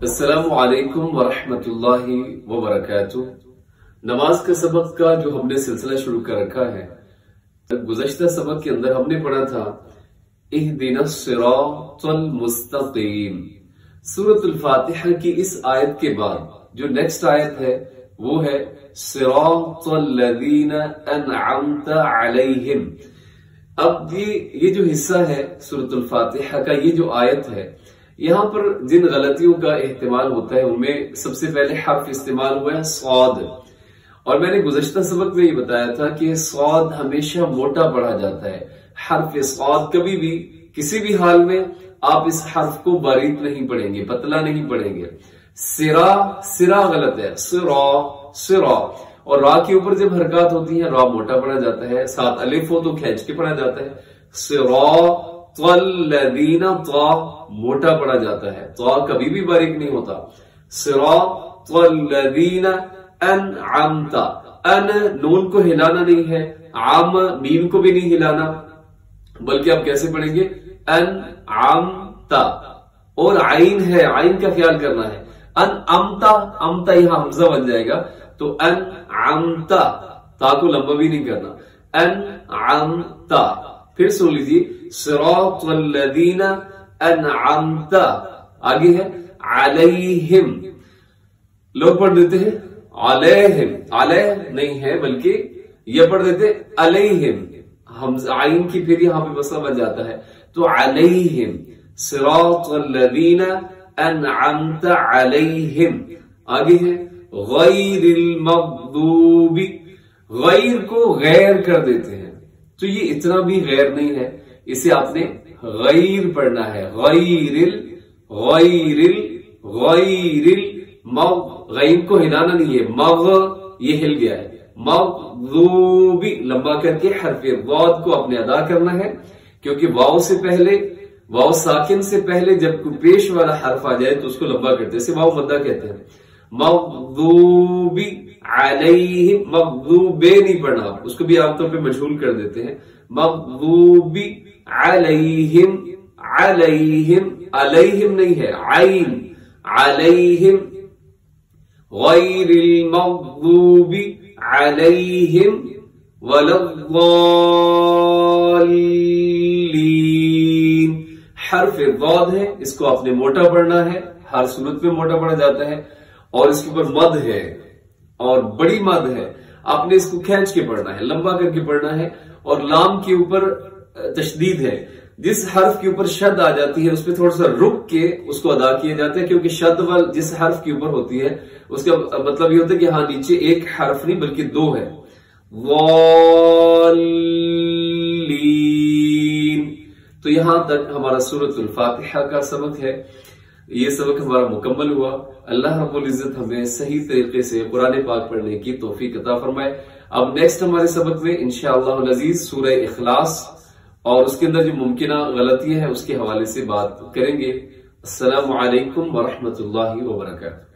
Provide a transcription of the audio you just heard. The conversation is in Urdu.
السلام علیکم ورحمۃ اللہ وبرکاتہ۔ نماز کا سبق کا جو ہم نے سلسلہ شروع کر رکھا ہے، گزشتہ سبق کے اندر ہم نے پڑھا تھا اہدنا الصراط المستقیم۔ سورۃ الفاتحہ کی اس آیت کے بعد جو نیکسٹ آیت ہے وہ ہے صراط الذین انعمت علیہم۔ اب یہ جو حصہ ہے سورۃ الفاتحہ کا، یہ جو آیت ہے، یہاں پر جن غلطیوں کا احتمال ہوتا ہے ان میں سب سے پہلے حرف استعمال ہوا ہے صاد، اور میں نے گزشتہ سبق میں یہ بتایا تھا کہ صاد ہمیشہ موٹا پڑھا جاتا ہے۔ حرف صاد کبھی بھی کسی بھی حال میں آپ اس حرف کو باریک نہیں پڑھیں گے، پتلا نہیں پڑھیں گے۔ سرا غلط ہے، سرا، اور را کے اوپر جب حرکات ہوتی ہیں را موٹا پڑھا جاتا ہے، ساتھ الف ہو تو کھینچ کے پڑھا جاتا ہے۔ صراط الذین، طا موٹا پڑھا جاتا ہے، طا کبھی بھی باریک نہیں ہوتا۔ صراط الذین انعمت، ان نون کو ہلانا نہیں ہے، عام میم کو بھی نہیں ہلانا، بلکہ آپ کیسے پڑھیں گے؟ انعمت، اور عین ہے، عین کا خیال کرنا ہے۔ انعمتا، امتا یہاں حمزہ بن جائے گا، تو انعمتا، تا کو لمبا بھی نہیں کرنا، انعمتا۔ پھر سن لیجیے صراط الذین انعمت، آگے ہے علیہم، لوگ پڑھ دیتے ہیں علیہم، علیہ نہیں ہے بلکہ یہ پڑھ دیتے علیہم، حمزہ عین کی پھر یہاں پہ مسئلہ بن جاتا ہے، تو علیہم، صراط الذین انعمت علیہم۔ آگے ہے غیر المغضوب، غیر کو غیر کر دیتے ہیں، تو یہ اتنا بھی غیر نہیں ہے، اسے آپ نے غیر پڑھنا ہے، غیر غیر کو ہلانا نہیں ہے، مغ یہ ہل گیا ہے، مغضوبی لمبا کر کے حرف ضاد کو اپنے ادا کرنا ہے، کیونکہ واو سے پہلے، واو ساکن سے پہلے جب کوئی پیش والا حرف آ جائے تو اس کو لمبا کرتے ہیں، اسے واو مدہ کہتے ہیں۔ مغضوبی علیہم، مغضوبے نہیں پڑھنا، اس کو بھی عام طور پہ مجہول کر دیتے ہیں۔ مغضوبی علیہم، علیہم، علیہم نہیں ہے، عین، علیہم، غیر المغضوب علیہم ولا الضالین۔ حرف ضاد ہے، اس کو آپ نے موٹا پڑھنا ہے، ہر صورت میں موٹا پڑھا جاتا ہے، اور اس کے اوپر مد ہے اور بڑی مد ہے، آپ نے اس کو کھینچ کے پڑھنا ہے، لمبا کر کے پڑھنا ہے، اور لام کے اوپر تشدید ہے، جس حرف کے اوپر شد آ جاتی ہے اس پہ تھوڑا سا رک کے اس کو ادا کیا جاتا ہے، کیونکہ شد جس حرف کے اوپر ہوتی ہے اس کا مطلب یہ ہوتا ہے کہ ہاں نیچے ایک حرف نہیں بلکہ دو ہے۔ ضالین۔ تو یہاں تک ہمارا سورۃ الفاتحہ کا سبق ہے، یہ سبق ہمارا مکمل ہوا۔ اللہ رب العزت ہمیں صحیح طریقے سے قرآن پاک پڑھنے کی توفیق عطا فرمائے۔ اب نیکسٹ ہمارے سبق میں انشاءاللہ العزیز سورہ اخلاص اور اس کے اندر جو ممکنہ غلطیاں ہیں اس کے حوالے سے بات کریں گے۔ السلام علیکم ورحمۃ اللہ وبرکاتہ۔